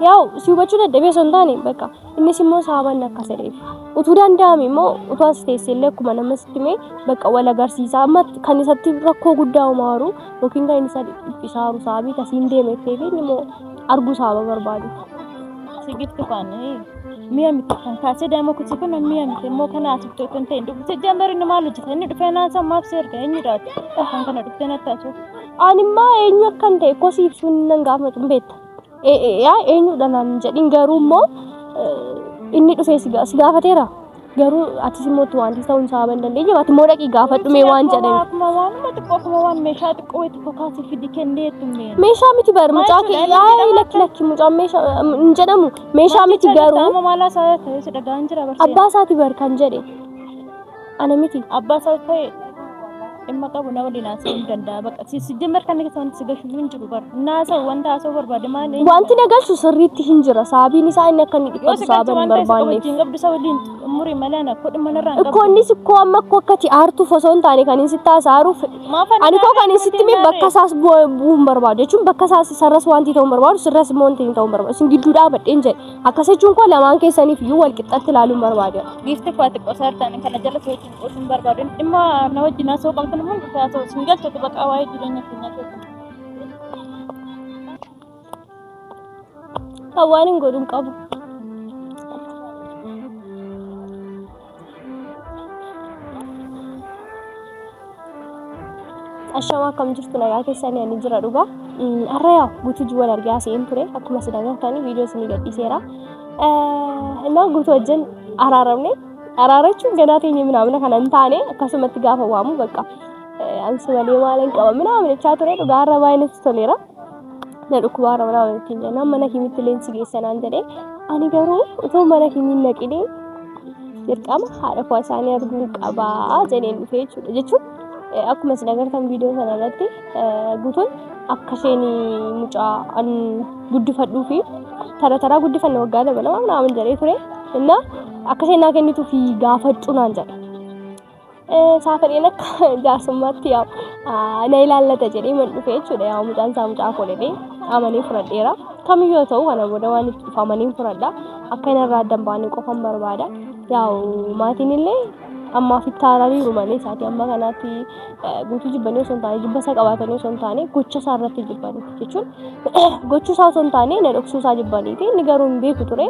yaa'u si hubachuu dadhabee osoo hin taane bakka innis immoo saabaan akka sadheef utuu danda'ame immoo utuu as teessee illee akkuma nama sitti mee bakka wal agarsiisaa amma kan isatti rakkoo guddaa umaaru yookiin kan isa dhiphisuusaru saabii kasiin deemettee fi immoo arguu saaba barbaadu. Sigittu kan mi'a miti kan kaasee daa'ima kutti kun mi'a miti immoo kana asittuu kan ta'e dhufte jambarii nama hojjeta inni dhufee naasa maaf seerga eenyu dhaate kan kana dhuftee natti haasoo. Animmaa eenyu akkan ta'e kosii ibsuun nan gaafatu hin beekta. Yaa eenyudha naan jedhin garuu immoo inni dhufee si gaafateera. Garuu atis immoo wanti ta'uun isaa ban dandeenye ati immoo dhaqii gaafadhu mee waan jedhame. Akkuma waanuma xiqqoo akkuma waan meeshaa xiqqoo itti fokaasii fidi kennee tummee. Meeshaa miti bar mucaa kee lakki mucaa meeshaa hin jedhamu meeshaa miti garuu. Amma maalaa isaa ta'ee si dhagaan jira barsiisa. Abbaa isaati bar kan jedhe. Ana miti. Abbaa isaa ta'e. Imma qabu na waliin haasa'uu hin danda'a bakka si jemmer kan keessa wanti si gashu hin jiru bar naasa'u wanta haasa'uu barbaade maal wanti na galchu sirriitti hin jira saabiin isaa inni akka inni dhiphatu saaban hin barbaanneef yoo qabdu isa waliin umurii malee ana kodhi manarraa hin qabu ikkoo innis ikkoo amma akkoo akkati aartuuf osoo hin taane kan inni sitti haasa'uuf ani koo kan inni sitti mee bakka isaas bu'uu hin barbaadu jechuun bakka isaas sarras wanti ta'uu hin barbaadu sirras immoo wanti ta'uu hin barbaadu isin gidduu dhaabadheen jedhe akkas jechuun koo lamaan keessaniif iyyuu wal qixxatti ilaaluu hin barbaadu. Giifti faati qosaartaan kana jala socho'uu hin barbaadu dhimma na wajjin haasa'uu qabdu namoonni haasa'u singal tokko bakka waa'ee jireenya keenyaa keessatti. Hawaan hin godhuun qabu. Ashama akkam jirtu nagaa keessanii ani jira dhugaa. Har'a yaa guutuu wal argaa seen ture akkuma si dagatanii viidiyoo isin gadhiiseera. Innaan guutuu wajjin araarachuun ganaa teenye minaamina kana hin taane akkasumatti gaafa waamu bakka ansi malee maalan qaba minaamina jechaa ture dhugaa har'a baay'inatti toleera. Na dhukkubaara minaamina ittiin jennaan mana kimitti leensi geessanaan jedhee ani garuu utoo mana kimiin naqinee dirqama haadha koo isaanii arguun qabaa jedheen dhufee jechuudha. Akkuma isin agartan viidiyoo sana irratti guutuun akka isheen mucaa guddifadhuu fi taraa guddifanne waggaa dabalamaa naaman jedhee ture inna akka isheen naa kennituu fi gaafachuu naan jedhe. Saafadheen akka jaarsummaatti na ilaallata jedhee man dhufee jechuudha. Yaa mucaan isaa mucaa koo jedhee amanee fudhadheera. Kamiyyuu ta'u kana booda waan itti dhufa amanee fudhadha. Akka inni irraa adda baanee qofan barbaada. Yaa maatiin illee ammaaf itti haaraniiru malee isaati amma kanaatti guutuu jibbanii osoo hin taane jibba isaa qabaatanii osoo hin taane gocha isaa irratti jibbanii jechuun gochuu isaa osoo hin taane na dhoksuu isaa jibbaniiti inni garuu hin beeku ture.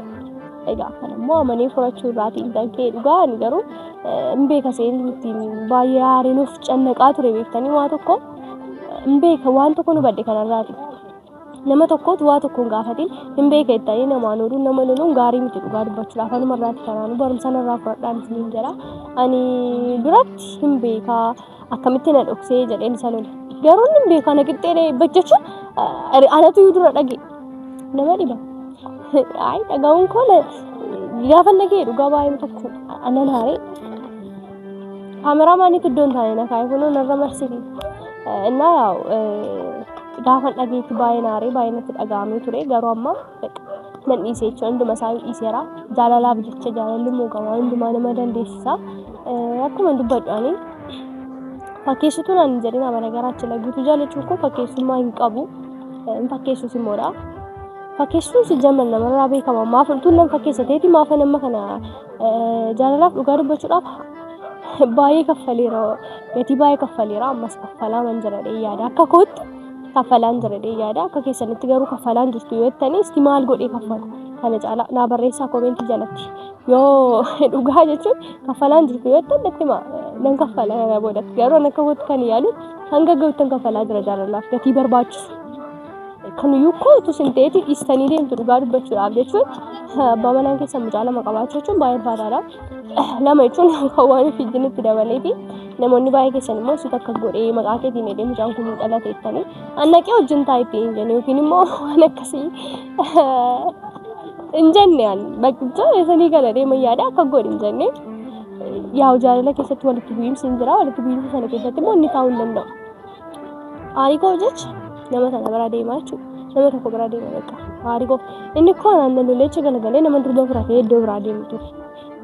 Egaa kan immoo amanee fudhachuu irraati intaan kee dhugaa ani garuu hin beeka seen ittiin baay'ee haarinuuf cannaqaa ture beektanii waa tokko hin beeka waan tokko nu badde kanarraati. Nama tokkootu waa tokko hin gaafatin hin beeka jettanii namaan oduun nama loluun gaarii miti dhugaa dubbachuudhaaf anuma irraati kanaanu barumsa irraa fudhadhaan isiniin jedha. Ani duratti hin beekaa akkamitti na dhoksee jedheen isa lole. Garuu hin beekaa na qixxee jechuun anatu iyyuu dura dhage nama dhiba. Ay dhaga'uun koo gaafa nagee dhugaa baay'ee tokko anan haaree kaameraamaaniitu iddoon taa'ee na kaa'e kunoo narra marsiti. Innaa yaa'u gaafa dhageetti baay'ee naaree baay'ee natti dhaga'amee ture garuu amma nan dhiisee jechuudha hunduma isaa dhiiseera jaalalaaf jecha jaalalli moogamaa hundumaa nama dandeessisa akkuma dubbadhaanii fakkeessituu naan hin jedhin amana garaachi guutuu jaalachuun koo fakkeessummaa hin qabu hin fakkeessus immoodha fakkeessuun si jaman namarraa beekama maaf ultuun nan fakkeessateeti maafa nama kana jaalalaaf dhugaa dubbachuudhaaf baay'ee kaffaleera gatii baay'ee kaffaleera ammas kaffalaa man jedhadhee yaada akka kootti kaffalaan jedhee yaada akka keessanitti garuu kaffalaan jirtu yoo jettanii isti maal godhee kaffalu kana caalaa naa barreessaa koomeentii jalatti yoo dhugaa jechuun kaffalaan jirtu yoo jettan natti nan kaffala kana boodatti garuu akka kootti kan yaalu hanga ga'uttan kaffalaa jira jaalalaaf gatii barbaachisu kanuyyuu kootu sinteetii dhiistanii deemtu dhugaa dubbachuudhaaf jechuun abbaa manaan keessa mucaa lama qabaachuu jechuun baay'ee ulfaataadha. Lama jechuun kan waan fijjinitti dabalee fi namoonni baay'ee keessan immoo si takka godhee maqaa keetiin edee mucaan kun dhalate jettanii annaqee wajjin taa'etti hin jenne yookiin immoo waan akkasii hin jenne bakkicha eessanii kana deeman yaada akka godhe hin jenne yaa'u jaalala keessatti walitti bu'iinsi hin jira walitti bu'iinsa sana keessatti immoo inni taa'uu hin danda'u. Haarikoo jecha nama sana bira deemaa jechuudha. Nama tokko bira deema bakka haarikoo inni koo naannoo leecha galagalee nama durba biraa ta'ee iddoo biraa deemu ture.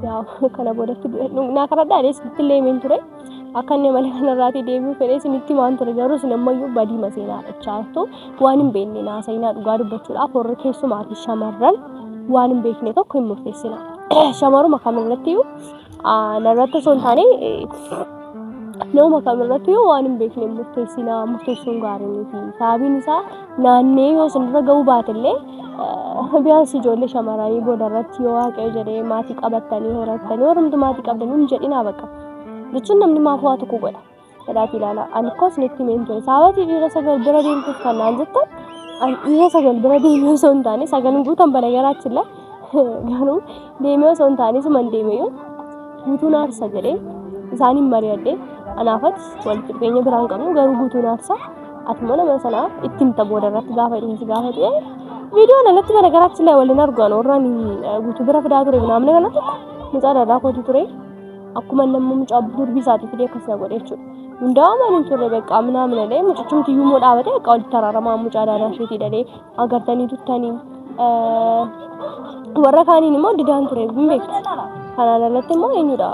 Yaa'u kana boodatti naa karadhaa adees itti illee himeen ture akkanne malee kanarraati deebi'uu fedhee isinitti maan ture garuu isin ammayyuu badii maseenaa dhachaattu waan hin beekne naasayinaa dhugaa dubbachuudhaaf warri keessumaati shamarran waan hin beekne tokko hin murteessina. Shamaruma kamirrattiyyuu narratti osoo hin taane nama kamirrattiyyuu waan hin beekne murteessina murteessuun gaarii miti. Sababiin isaa naannee yoo isinirra ga'uu baatellee biyaansi ijoollee shamarranii boodarratti yoo waaqayyo jedhee maatii qabattanii horattanii warrumti maatii qabdanii hin jedhinaa bakka. Jechuun namni maaf waa tokko godha. Jedhaati ilaala. Ani koo isinitti himeen ture. Sababii dhiira sagal bira deemtuuf kan naan jettan dhiira sagal bira deemee osoo hin taane sagal guutan bala garaachilla. Garuu deemee osoo hin taane suman deemeyyuu guutuun aarsa jedhee isaaniin mari'adhee anaafatti walitti dhufeenya biraan qabnu garuu guutuun aarsa atuma nama sanaa ittiin tabooda irratti gaafa dhumsi gaafa ta'e viidiyoon alatti bala garaachilla waliin argan warraan guutuu bira fidaa ture naamne kanatti mucaa dadaa kootu ture. Akkuma namni mucaa durbii isaati fidee akkas na godhe jechuudha. Hundaa'uma hin turre beekaa minaa lee mucichumti iyyuu dhaabate akka walitti taraaramaa mucaa daadaa isheetii dhalee agartanii tuttanii warra kaaniin immoo didaan ture hin beektu. Kanaan alatti immoo eenyudha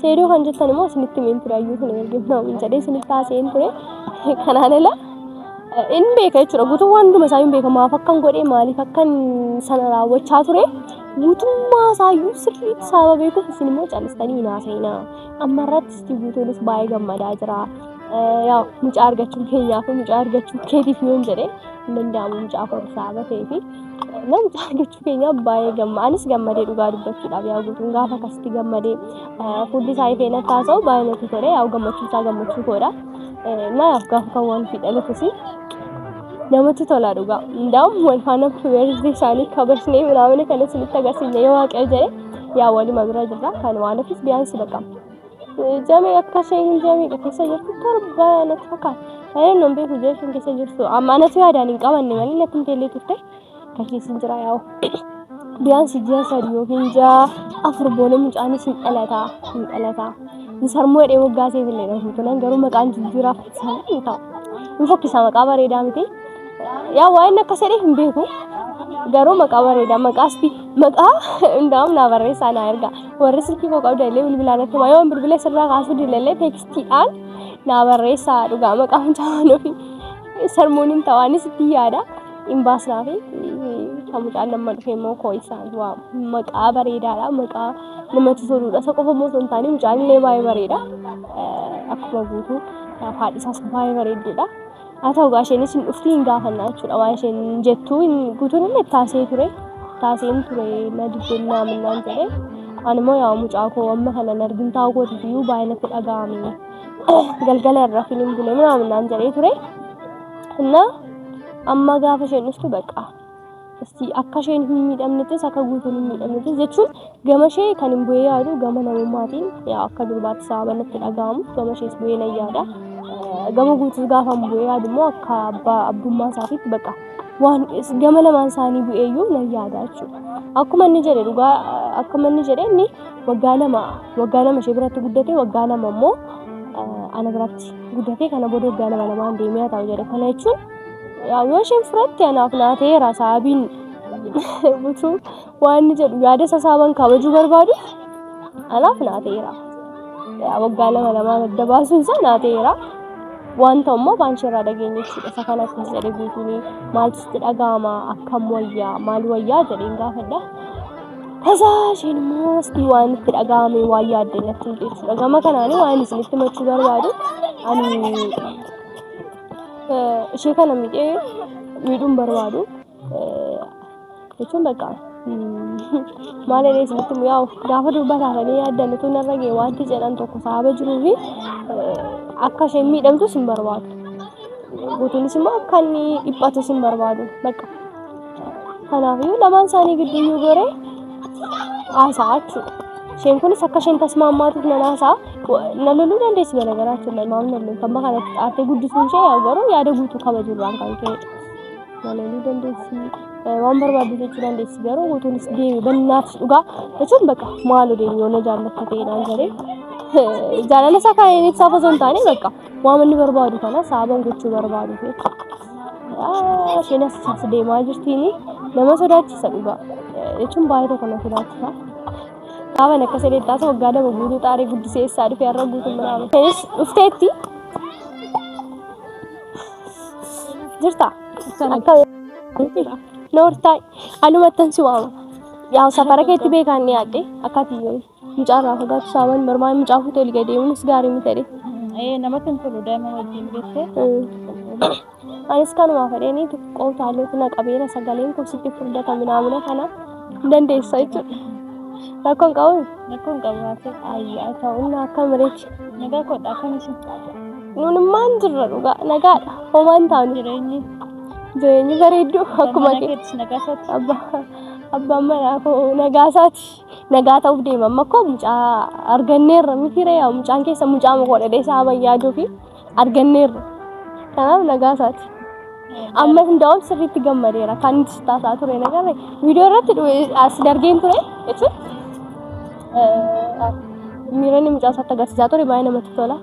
seedoo kan jettan immoo isinitti himeen ture ayyuu kun ergeeffama hin jedhee isinitti haasa'een ture. Kanaan ala in beeka jechuudha guutuu waan hunduma isaa hin beeka maaf akkan godhee maaliif akkan sana raawwachaa ture. Guutummaa isaayyuu sirriitti sababa beekuuf isin immoo callistanii hin haasa'inaa. Amma irratti itti guutuunis baay'ee gammadaa jira. Yaa mucaa argachuun keenyaa fi mucaa argachuun keetiif yoon jedhee hin danda'amu mucaa sababa ta'ee fi mucaa argachuu keenyaa baay'ee anis gammadee dhugaa dubbachuudhaaf yaa guutuun gaafa akkasitti gammadee fuulli isaa ifee natti haasa'u baay'ee natti tole yaa gammachuu isaa gammachuu koodha. Naaf gaafa kan waan fidhalatus namatti tola dhugaa. Ndaam wal faana piroojeektii isaanii kabajnee miraamne kana isinitti agarsiisne yoo waaqayyo jedhe yaa walima bira jirra kan waan ofis biyaansi baqa. Jamee akka isheen jamee keessa jirtu torba natti fakkaata. Ayeen non beeku jechuun keessa jirtu amma anatu yaadaan hin qabanne malee natti hin teellee turte kan keessa jira yaa'u. Biyaansi ji'a sadii yookiin ji'a afur booda mucaanis hin dhalataa. Sarmoo dheeboo gaasee fillee dha tunan garuu maqaan jijjiiraaf isaanii hin ta'u. Hin fokkisa maqaa bareedaa miti. Yaa waan akka sedhe hin beeku garuu maqaa bareedaa maqaa hundaa'uun naa barreessaa naa erga warri silkii koo qabda illee bilbilaanatti yoo bilbila sirraa kaasuu dilallee teekstiidhaan naa barreessaa dhugaa maqaa mucaan ofii sarmuun hin ta'anis itti yaada hin baasnaa fi kan mucaan nama dhufe immoo koo isaan maqaa bareedaadha maqaa namatti toludha isa qofa immoo osoo hin taane mucaan illee baay'ee bareeda akkuma guutuu haadhisaas baay'ee bareedduudha. Haa ta'u isheenis hin dhufti hin gaafannaa jechuudha waan isheen jettu guutuun illee taaseen ture na dibbennaa minnaan jedhee ani immoo yaa mucaa koo amma kana argin taa'u kootiif iyyuu baay'ee natti dhaga'ame galgala irra filiin bule minnaan jedhee ture. Amma gaafa isheen dhuftu baqa akka isheen hin miidhamnettis akka guutuun hin miidhamnettis jechuun gama ishee kan hin bu'ee yaadu gama namummaatiin akka durbaatti sababa natti dhaga'amu gama ishees bu'ee nan yaada. Gama guutuu gaafa bu'ee yaadu immoo akka abbummaa isaatiitti baqa waan gama lamaan isaanii bu'eeyyuu nan yaada jechuudha. Akkuma inni jedhe dhugaa akkuma inni jedhe inni waggaa lama ishee biratti guddatee waggaa lama immoo ana biratti guddatee kana booda waggaa lamaan deemee haa ta'u jedhe kana jechuun yoo isheen fudhatte anaaf naateera sababiin guutuu waan inni jedhu yaada sasaaban kabajuu barbaadu anaaf naateera waggaa lama adda baasuun isaa naateera. Wanta immoo baanshirraa dhageenye jechuudha. Isa kanatti jedhee guutuun maaltu dhaga'ama akkam wayyaa maal wayyaa jedheen gaafadha. Tasaa isheen immoo isti waan itti dhaga'ame waan yaadde natti hin jechuudha. Gama kanaan waan isinitti himachuu barbaadu ani ishee kana miidhuun barbaadu jechuun baqa maal jedhee isinitti yaa'u gaafa dubbataafanii yaaddan utuu narra ga'e wanti jedhan tokko sababa jiruufi akka isheen miidhamtus hin barbaadu. Guutuunis immoo akka inni dhiphatus hin barbaadu. Baqa. Kanaafiyyuu lamaan isaanii gidduuyyuu goree haasa'a jechuudha. Isheen kunis akka isheen tasmaammaatuuf nan haasa'a. Na loluu dandeessi bala garaachuudha. Maamni loluu kan kanatti xaartee guddisuun ishee yaa garuu yaada guutuu kabajuurraan kan ka'edha. Na loluu dandeessi. Waan barbaadu jechuu dandeessi garuu guutuunis deemi bannaaf dhugaa jechuun baqa maaloo deemi yoo na jaallatta ta'edhaan jedhee. Jaalala isaa kan inni ibsaaf osoo hin taane baqa waan inni barbaadu kana sababan gochuu barbaadu isheen as deemaa jirtiin nama sodaachisa dhugaa jechuun baay'ee tokko na sodaachisa. Awan akka sedeettaa ta'u waggaa lama guutuu xaaree guddisee isaa dhufee har'a guutuu muraama. Kunis dhufteetti jirta. Akka noortaa alumattan si waama. Yaa safara keetti beekaan ni yaadde akkati mucaarraa fagaatu saaman barmaan mucaa fuutee olii gadeemuunis gaarii miti. Namatti hin tolu daa'ima wajjin jettee. Anis kanuma fedhanii xiqqoo taalota na qabeera sagaleen kun sitti furdata minaamina kana dandeessa jechuudha. Rakkoon qabu? Rakkoon qabu. Ayyaa ta'uun akka mireechi. Nagaa kodha akkamitti? Nunummaan jirra dhugaa nagaadha. Homaan taa'u jireenyi bareedduu akkuma abbaan manaa koo nagaasaati. Nagaa ta'uuf deema amma koo mucaa arganneerra mitiire yaa mucaan keessa mucaa makoodhadhee isaa bayyaaduu fi arganneerra. Kanaaf nagaasaati. Amma hundaa'uun sirriitti gammadeera kan itti taasaa ture nagarre viidiyoo irratti as dargeen ture jechuun miironni mucaa isaatti agarsiisaa ture baay'ee namatti tola.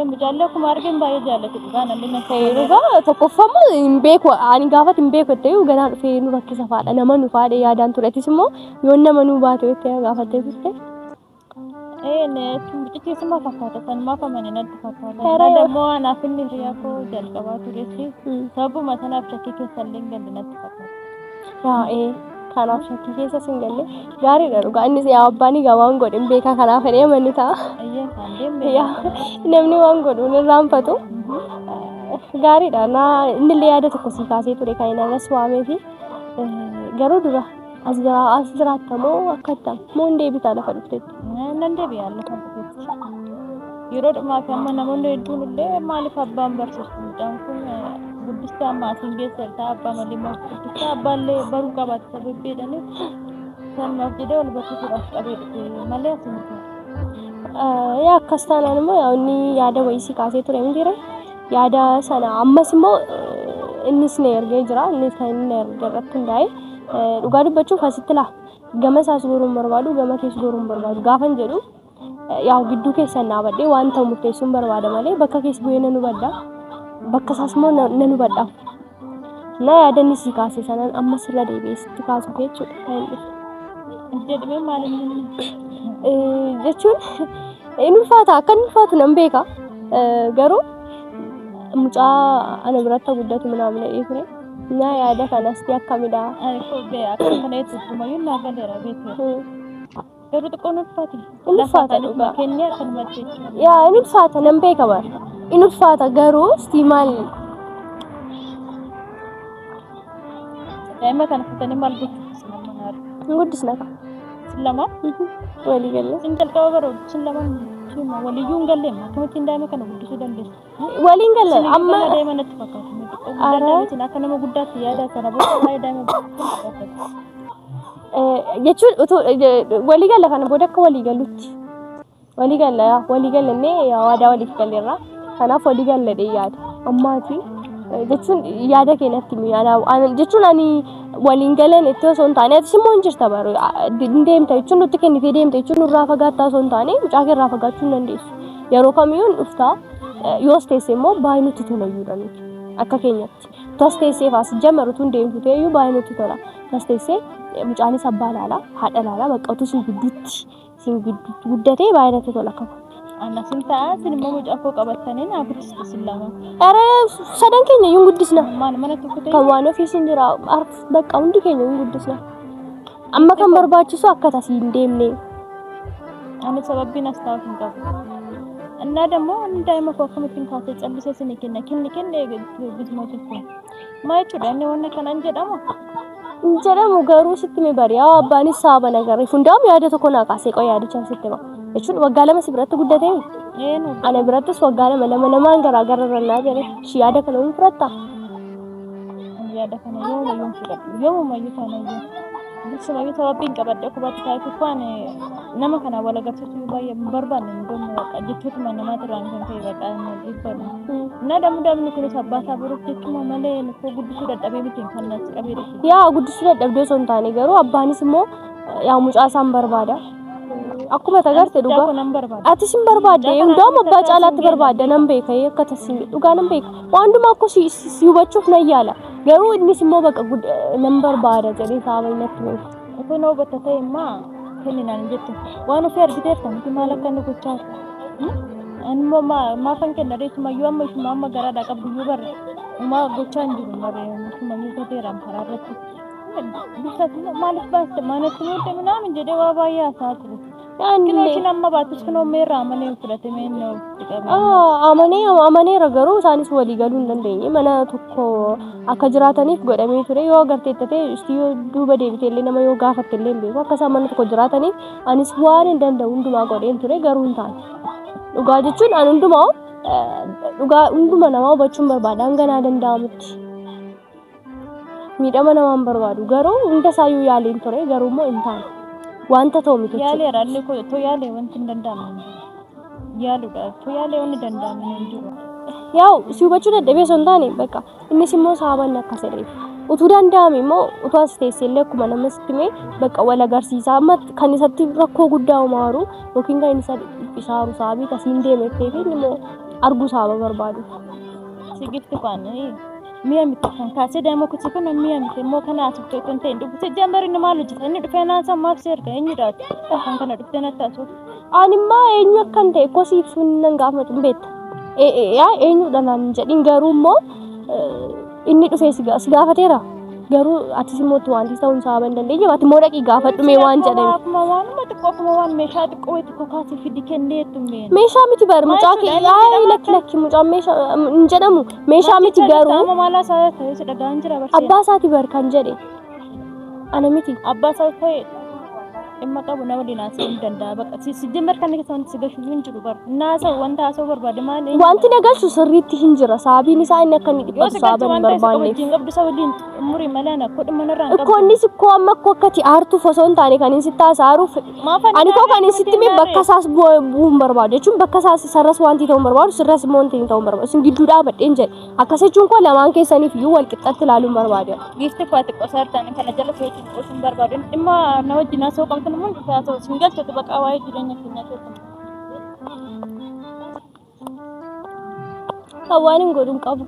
Mucaallee akkuma arginu baay'ee jaallatu dhugaa namni na dhugaa tokkoffammoo hin beeku ani gaafatti hin beeku ta'ee ganaa dhufee nu rakkisa faadha nama nu faadhe yaadaan turetis immoo yoo nama nu baate jettee gaafattee turte. Mucichi sima fakkaata sanumaa famanii natti fakkaata. Dammoo anaaf inni hiriyaa koo jalqabaa turetti sababuma sanaaf shakkii keessa illee galle natti fakkaata. Kanaaf shakkii keessa sin galle gaariidha dhugaa innis yaa abbaan egaa waan godhe hin beeka kanaaf jedhee manni ta'a. Namni waan godhu hin irraanfatu. Gaariidha innillee yaada tokko sii kaasee ture kan inni anas waamee fi garuu dura as jiraattamoo akkattam moo hin deebitaa lafa dhuftetti. Nan deebi'aa lafa dhuftetti. Yeroo dhumaa fi amma namoonni hedduun illee maaliif abbaan barsiisu mucaan kun guddistaa maatiin geessa irraa abbaa malee maaf guddistaa abbaallee baruu qabaate sababbeedhaniif sanumaaf jedhee wal barsiisuudhaaf qabee dhufe malee asumta. Yaa akkas taanaan immoo yaa inni yaada wayisii kaasee ture mitiire yaada sana ammas immoo innis na ergee jira innis kan inni erge irratti hundaa'e dhugaa dubbachuuf asitti laa gama isaas goruun barbaadu gama keessa goruun barbaadu gaafan jedhu yaa gidduu keessan dhaabadhee waan ta'u murteessuun barbaada malee bakka keessa bu'ee nan hubadha bakka isaas immoo nan hubadha na yaadanni si kaase sanaan ammas irra deebi'ee sitti kaasuuf jechuudha kan inni jedhamee maaliin jechuun inni ulfaata akka inni ulfaatu nan beeka garuu mucaa ana biratti guddatu minaamina dhiifne na yaada kanas akkamidha akka kana ittuma naa galeera beekee garuu xiqqoon ulfaata dhugaa kennee akkanumatti yaa inni ulfaata nan beeka bara inni ulfaata garuu stiimaal daa'ima kana fudhatanii maal gochuuf guddisna ka lama walii galle sin jalqaba baroo sin lama waliyyuu hin galleem akkamittiin daa'ima kana guddisuu dandeessu waliin galle amma daa'ima natti fakkaatu akka nama guddaatti yaada sana booda waa'ee daa'ima jechuun walii galla kana booda akka walii galutti walii gallannee waadaa waliif galleerra kanaaf walii galladhee yaada ammaati jechuun yaada keenyatti jechuun ani waliin galan itti osoo hin taane atis immoo hin jirta baru deemta jechuun nutti kennitee deemta jechuun nurraa fagaattaa osoo hin taane mucaa keerraa fagaachuu hin dandeessu yeroo kamiyyuu dhuftaa yoos teessee immoo baay'ee nutti tola iyyuu akka keenyatti tos teessee faas jamarutu hin deemtu ta'eyyuu baay'ee nutti tola tos teessee mucaanis abbaa laalaa haadha laalaa baqqatu sin gidduutti guddatee baay'ee natti tola akka Anak cinta sini mau aku kabarkan ini aku disilama. Are sadan kenya yung guddisna. Mana tuh kita. Kawan ofisin jira arf bakka hundi kenya yung guddisna. Amma kan barbaachisu akka tasiin deemne. Ani sababiin as taa'u hin qabu. Annaa dammoo daa'ima koo akkamittiin kaasee callisee sini kenna bismoo jechuudha. Maal jechuudha inni wanna kanaan jedhamu garuu sitti mi bari'aa abbaanis saaba nagarri hundaa'u yaada tokko naa kaasee qoy yaadichaa sitti ba. Jechuun waggaa lama si biratti guddatee ana birattis waggaa lamaan garaa irrannaa jedhe shi yaada kana hin fudhatta. Yaada kana yoomumayyuu taanayyuu bisumayyuu sababiin qabadde kubatti taa'e kuffaan nama kana wal agarsiisuu baay'ee barbaanne jechuutuma namaati irraan kan ta'e baqa dhibbadha. Na damni kunis abbaa isaa biratti jechuuma malee nuffoo guddisuu dadhabee miti kan nas qabee dha. Yaa guddisuu dadhabdee osoo hin taane garuu abbaanis immoo yaa mucaa isaan barbaada. Akkuma tagaarte dhugaa atis hin barbaadde hundaa'u abbaa caalaatti barbaadda nan beeka akka tasiin dhugaa nan beeka waan hundumaa akka si hubachuuf nan yaala garuu innis immoo bakka nan barbaada jedhee saaba natti beeka. Kun hubatta ta'e immoo kenninaan jettu waan ofii argiteerta miti maal akka inni gochaa anuma maafan kenna reessumayyuu amma ishuma amma garaadhaa qabduyyuu barre umaa gochaa hin jiru barre ishumayyuu gateeraam karaa irratti bisatti maaliif baaste maanatti muutte minaamin jedhee waa baay'ee haasaa ture kinootiin amma baattus kunoo meerra amanee fudhate meennoo amaneera garuu isaanis walii galuu hin dandeenye mana tokko akka jiraataniif godhamee ture yoo agarteettatee yoo duuba deebiteellee nama yoo gaafattellee hin beeku akka isaan mana tokko jiraataniif anis waan hin danda'u hundumaa godheen ture garuu hin taane dhugaa jechuun an dhugaa hunduma namaa hubachuun barbaada hanganaa danda'amutti miidhama namaan barbaadu garuu hunda isaayyuu yaaleen ture garuu immoo hin taane wanta ta'u miti yaalee raallee koo to yaalee wanti hin danda'amne yaaluudha to yaalee wanni danda'amne hin jiru yaa'u si hubachuu dadhabee osoo hin taane bakka innis immoo saaban akka sadheef utuu danda'ame immoo utuu as teesseellee akkuma nama sitti mee bakka wal agarsiisaa amma kan isatti rakkoo guddaa umaaru yookiin kan inni isa dhiphisaaru saabii tasiin deemettee fi immoo arguu saaba barbaadu sigifti faana mi'a miti kan kaasee daa'ima kutti kun mi'a miti immoo kana asubtee kan ta'e dhufu jambarii nama hojjeta inni dhufee naasa maaf seerga eenyudhaati kan kana dhuftee natti asuuf animmaa eenyu akkan ta'e kosii ibsuun nan gaafatu hin beekta eenyudha naan jedhin garuu immoo inni dhufee si gaafateera garuu atis immoo wanti ta'uun saaba hin dandeenye ati immoo dhaqii gaafadhu mee waan jedhame akkuma waanuma xiqqoo akkuma waan meeshaa xiqqoo wayi xiqqoo kaasee fidi kenneetu mee meeshaa miti bar mucaa lakki mucaa meeshaa hin jedhamu meeshaa miti garuu amma maalaa isaa ta'ee si dhagaan jira barsiisa abbaa isaati bar kan jedhe ana miti abbaa isaa ta'e imma qabu nama dinaasee hin danda'a bakka si jimmer kan keessaa wanti si gashu hin jiru bar naasa wanta haasoo barbaade maal wanti na galchu sirriitti hin jira saabiin isaa inni akka inni dhiphatu saaban hin barbaanneef wajjin qabdu isa waliin umurii malee ana kodhi manarraa hin qabu innis ikkoo amma akkoo akkati aartuuf osoo hin taane kan inni sitti haasaaruuf ani koo kan inni sitti mee bakka isaas bu'uu hin barbaadu jechuun bakka isaas sarras wanti ta'uu hin barbaadu sirras immoo wanti ta'uu hin barbaadu isin gidduu dhaabadheen jedhe akkas jechuun koo lamaan keessaniif iyyuu wal qixxatti ilaaluu hin barbaadu giifti koo xiqqoo saartaan kana jala feetiin qosuun hin barbaadu dhimma na wajjin haasoo qabdu namoonni dhufee haasoo singalchatu bakka waa'ee jireenya keenyaa keessatti kan waan hin godhuun qabu